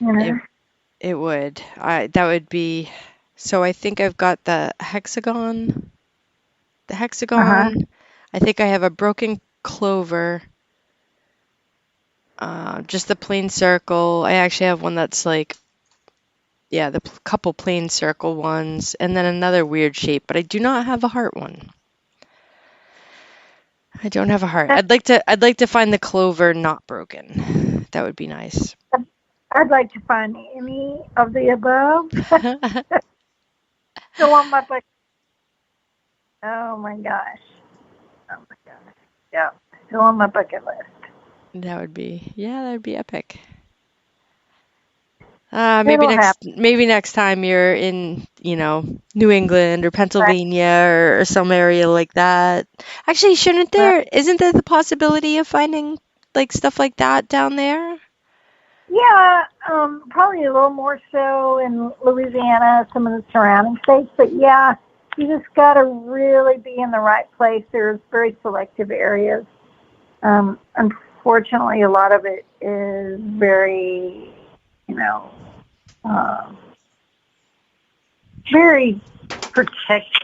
You It know. it would. That would be. So I think I've got the hexagon. The Uh huh. hexagon. I think I have a broken clover. Just the plain circle. I actually have one that's like, yeah, the couple plain circle ones, and then another weird shape. But I do not have a heart one. I don't have a heart. That, I'd like to find the clover not broken. That would be nice. I'd like to find any of the above. Still on my bucket. Oh my gosh. Oh my gosh. Yeah. Still on my bucket list. That would be, yeah, that would be epic. Maybe It'll happen. next time you're in, New England or Right? Pennsylvania or some area like that. Actually, Right. isn't there the possibility of finding like stuff like that down there? Yeah, probably a little more so in Louisiana, some of the surrounding states. But yeah, you just got to really be in the right place. There's very selective areas. Unfortunately, a lot of it is very, you know, uh, very protected.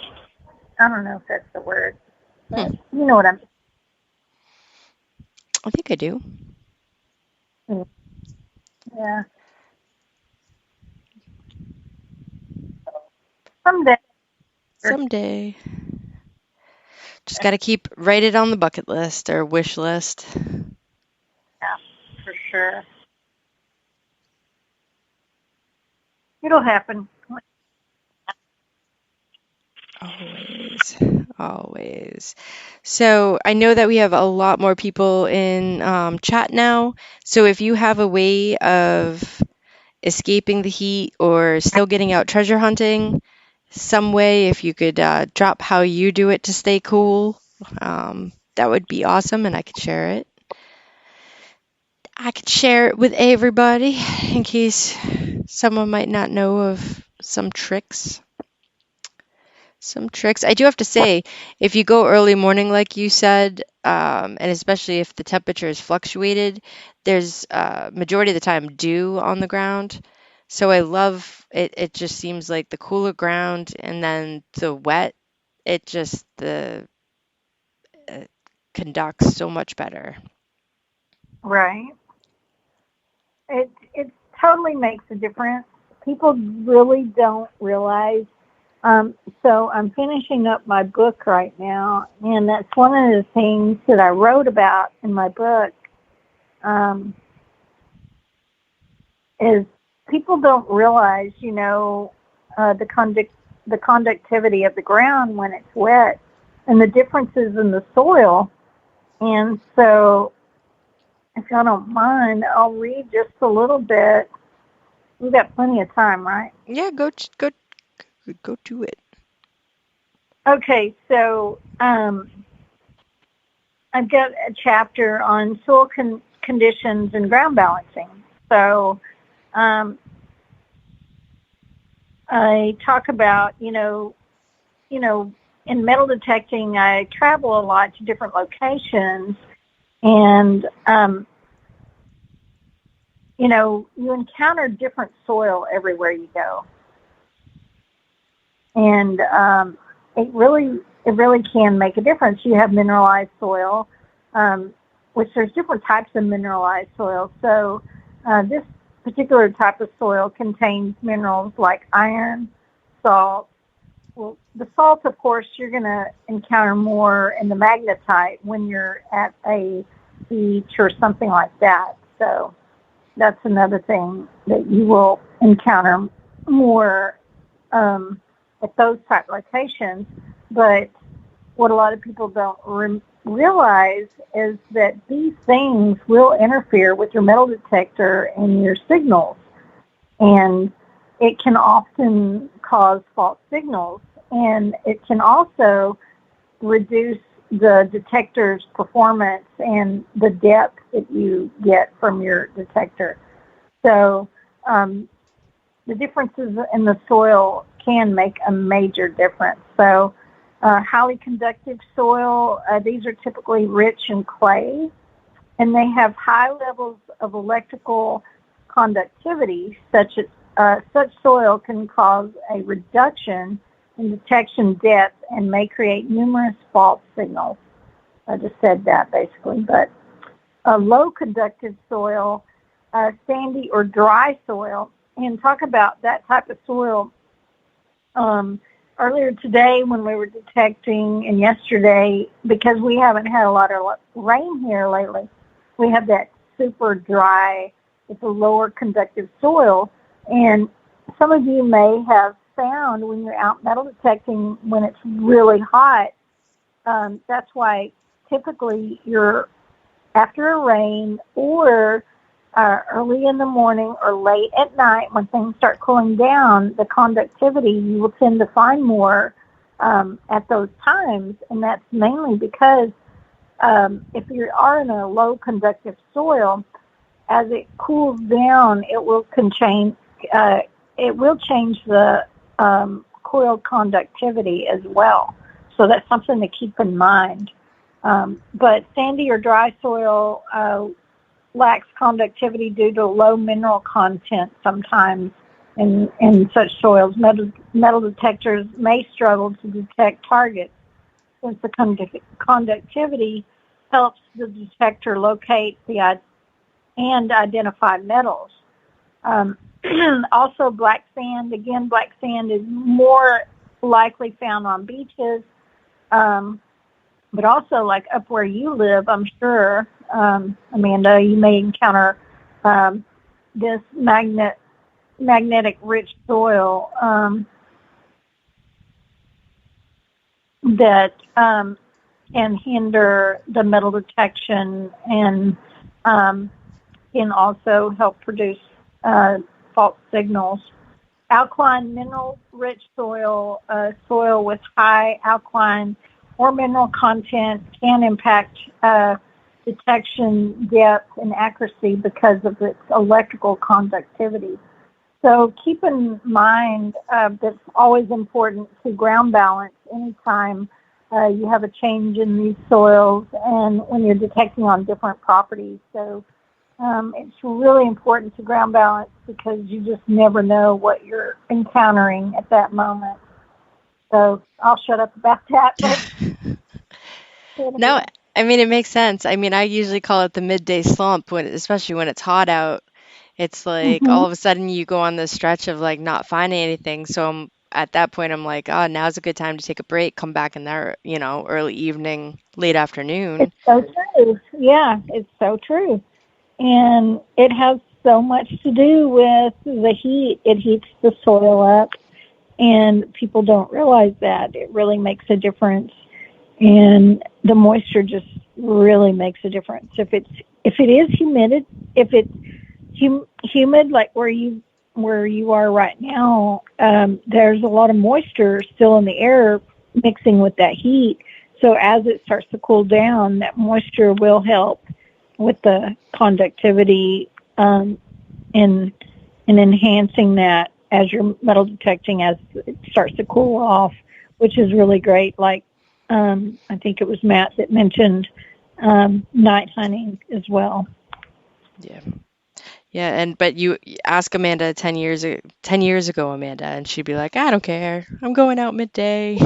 I don't know if that's the word, but Hmm, you know what I I think I do. mean. Yeah, someday. Someday. Just got to write it on the bucket list or wish list. Yeah, for sure. It'll happen. Always, always. So I know that we have a lot more people in chat now. So if you have a way of escaping the heat or still getting out treasure hunting, some way, if you could drop how you do it to stay cool, that would be awesome, and I could share it. I could share it with everybody in case someone might not know of some tricks. Some tricks. I do have to say, if you go early morning, like you said, and especially if the temperature is fluctuated, there's majority of the time dew on the ground. So I love it. It just seems like the cooler ground and then the wet, the uh, conducts so much better. Right. It totally makes a difference. People really don't realize. So I'm finishing up my book right now, and that's one of the things that I wrote about in my book. Um, is people don't realize, the conductivity of the ground when it's wet, and the differences in the soil. And so, if y'all don't mind, I'll read just a little bit. We've got plenty of time, right? Yeah, go do it. Okay, so I've got a chapter on soil conditions and ground balancing. So um, I talk about, in metal detecting, I travel a lot to different locations, and you encounter different soil everywhere you go, and it really can make a difference. You have mineralized soil, um, which there's different types of mineralized soil. So this particular type of soil contains minerals like iron, salt. Well, the salt, of course, you're going to encounter more in the magnetite when you're at a beach or something like that. So that's another thing that you will encounter more um, at those type locations. But what a lot of people don't realize is that these things will interfere with your metal detector and your signals, and it can often cause false signals, and it can also reduce the detector's performance and the depth that you get from your detector. So um, the differences in the soil can make a major difference. So highly conductive soil, these are typically rich in clay, and they have high levels of electrical conductivity, such soil can cause a reduction in detection depth and may create numerous fault signals. I just said that basically. But a low conductive soil, sandy or dry soil, and talk about that type of soil. Earlier today when we were detecting, and yesterday, because we haven't had a lot of rain here lately, we have that super dry, it's a lower conductive soil. And some of you may have found when you're out metal detecting when it's really hot, that's why typically you're after a rain or early in the morning or late at night when things start cooling down, the conductivity you will tend to find more at those times. And that's mainly because if you are in a low conductive soil, as it cools down, it will change the coil conductivity as well. So that's something to keep in mind. But sandy or dry soil lacks conductivity due to low mineral content sometimes in such soils. Metal detectors may struggle to detect targets since the conductivity helps the detector locate and identify metals. Also, black sand. Again, black sand is more likely found on beaches, but also like up where you live, I'm sure, Amanda, you may encounter this magnetic rich soil that can hinder the metal detection and can also help produce false signals. Alkaline, mineral-rich soil, soil with high alkaline or mineral content can impact detection depth and accuracy because of its electrical conductivity. So keep in mind that it's always important to ground balance anytime you have a change in these soils and when you're detecting on different properties. So it's really important to ground balance because you just never know what you're encountering at that moment. So I'll shut up about that. No, I mean, it makes sense. I mean, I usually call it the midday slump especially when it's hot out. It's like all of a sudden you go on this stretch of like not finding anything. So at that point, I'm like, oh, now's a good time to take a break, come back in there, early evening, late afternoon. It's so true. Yeah, it's so true. And it has so much to do with the heat. It heats the soil up, and people don't realize that. It really makes a difference. And the moisture just really makes a difference. If it is humid, if it's humid like where you are right now, there's a lot of moisture still in the air mixing with that heat. So as it starts to cool down, that moisture will help with the conductivity in enhancing that as you're metal detecting as it starts to cool off, which is really great. Like I think it was Matt that mentioned night hunting as well. Yeah. Yeah, but you ask Amanda 10 years ago, Amanda, and she'd be like, I don't care. I'm going out midday.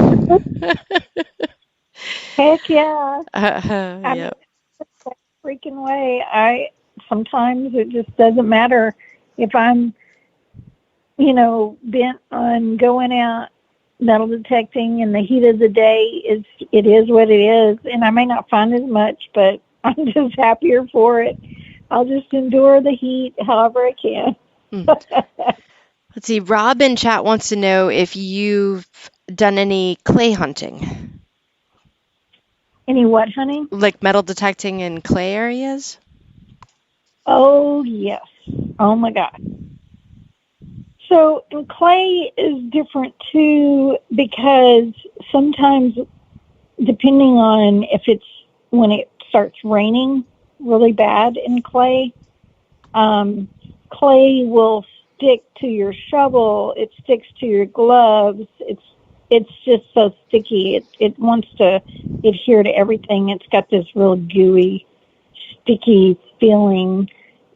Heck yeah. Yep. That freaking way. Sometimes it just doesn't matter if I'm, bent on going out metal detecting and the heat of the day it is what it is. And I may not find as much, but I'm just happier for it. I'll just endure the heat however I can. Let's see. Rob in chat wants to know if you've done any clay hunting. Any what hunting? Like metal detecting in clay areas? Oh, yes. Oh, my God. So clay is different, too, because sometimes, depending on if it's when it starts raining really bad in clay, clay will stick to your shovel. It sticks to your gloves. It's just so sticky. It wants to adhere to everything. It's got this real gooey, sticky feeling.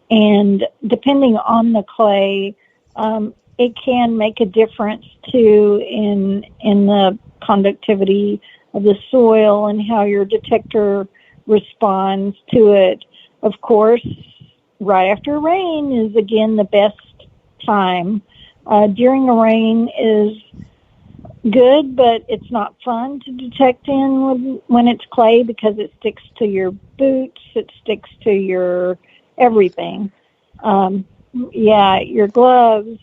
And depending on the clay, it can make a difference too in the conductivity of the soil and how your detector responds to it. Of course, right after rain is again the best time. During the rain is good, but it's not fun to detect in when it's clay because it sticks to your boots, it sticks to your everything. Your gloves.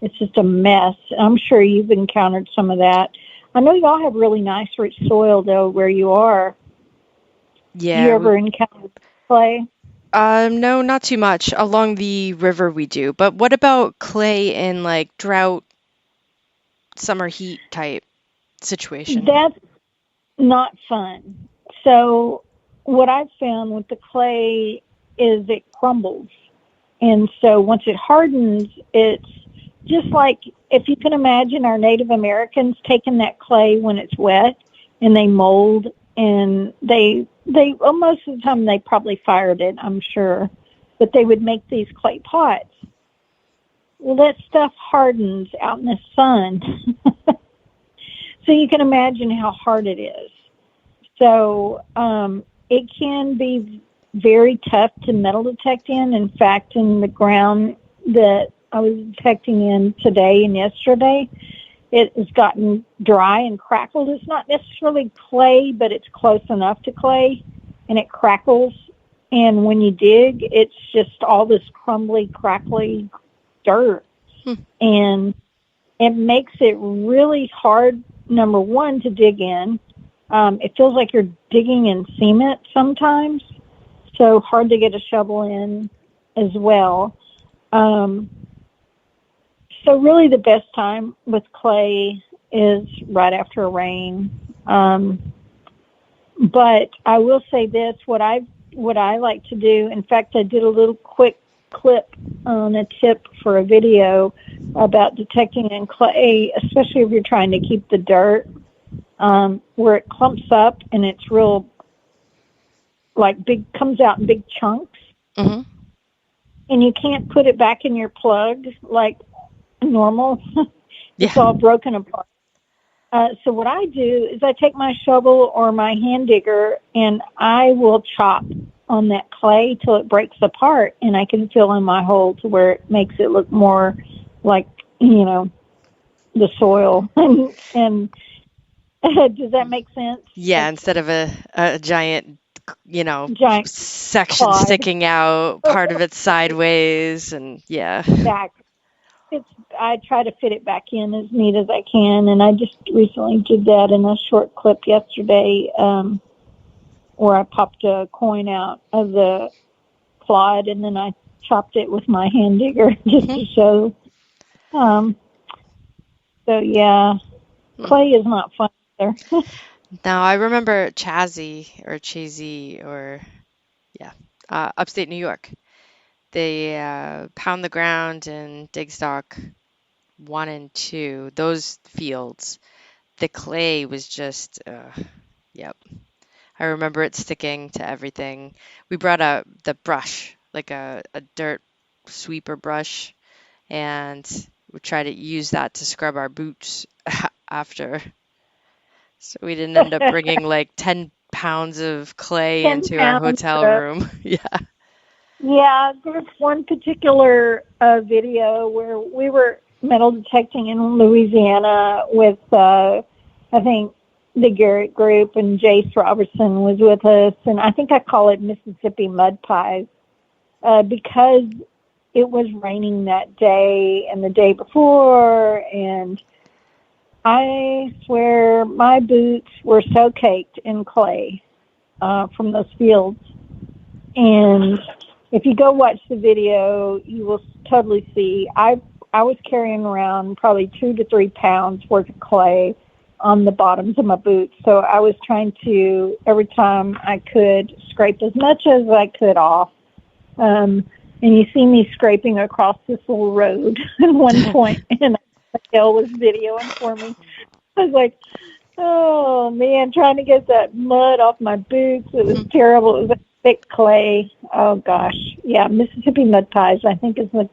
It's just a mess. I'm sure you've encountered some of that. I know y'all have really nice, rich soil, though, where you are. Yeah. Do you ever encounter clay? No, not too much. Along the river we do. But what about clay in like drought, summer heat type situation? That's not fun. So what I've found with the clay is it crumbles. And so once it hardens, it's just like if you can imagine our Native Americans taking that clay when it's wet and they mold, and well, most of the time they probably fired it, I'm sure, but they would make these clay pots. Well, that stuff hardens out in the sun. So you can imagine how hard it is. So it can be very tough to metal detect in. In fact, in the ground that I was detecting in today and yesterday, it has gotten dry and crackled. It's not necessarily clay, but it's close enough to clay, and it crackles. And when you dig, it's just all this crumbly, crackly dirt. And it makes it really hard, number one, to dig in. It feels like you're digging in cement sometimes, so hard to get a shovel in as well. So really the best time with clay is right after a rain. But I will say this, what I like to do, in fact, I did a little quick clip on a tip for a video about detecting in clay, especially if you're trying to keep the dirt, where it clumps up and it's real, like big, comes out in big chunks. Mm-hmm. And you can't put it back in your plug like normal. It's Yeah. all broken apart. So what I do is I take my shovel or my hand digger and I will chop on that clay till it breaks apart, and I can fill in my hole to where it makes it look more like, the soil. And does that make sense? Yeah, instead of a giant, Giant section clod. sticking out, part of it sideways, and yeah. Back. I try to fit it back in as neat as I can, and I just recently did that in a short clip yesterday, where I popped a coin out of the clod, and then I chopped it with my hand digger just to show. So yeah, clay is not fun either. Now I remember Chazzy, upstate New York. They pound the ground in dig stock 1 and 2. Those fields, the clay was just, yep. I remember it sticking to everything. We brought out the brush, like a dirt sweeper brush, and we tried to use that to scrub our boots after. So we didn't end up bringing like 10 pounds of clay 10 into our pounds. hotel room. Yeah. Yeah, there's one particular video where we were metal detecting in Louisiana with, I think, the Garrett Group, and Jace Robertson was with us, and I think I call it Mississippi Mud Pies, because it was raining that day and the day before, and I swear my boots were so caked in clay from those fields. And if you go watch the video, you will totally see. I was carrying around probably 2 to 3 pounds worth of clay on the bottoms of my boots. So I was trying to, every time I could, scrape as much as I could off. And you see me scraping across this little road at one point, and Gail was videoing for me. I was like, oh, man, trying to get that mud off my boots. It was terrible. It was thick clay. Oh gosh, yeah, Mississippi mud pies. I think is mud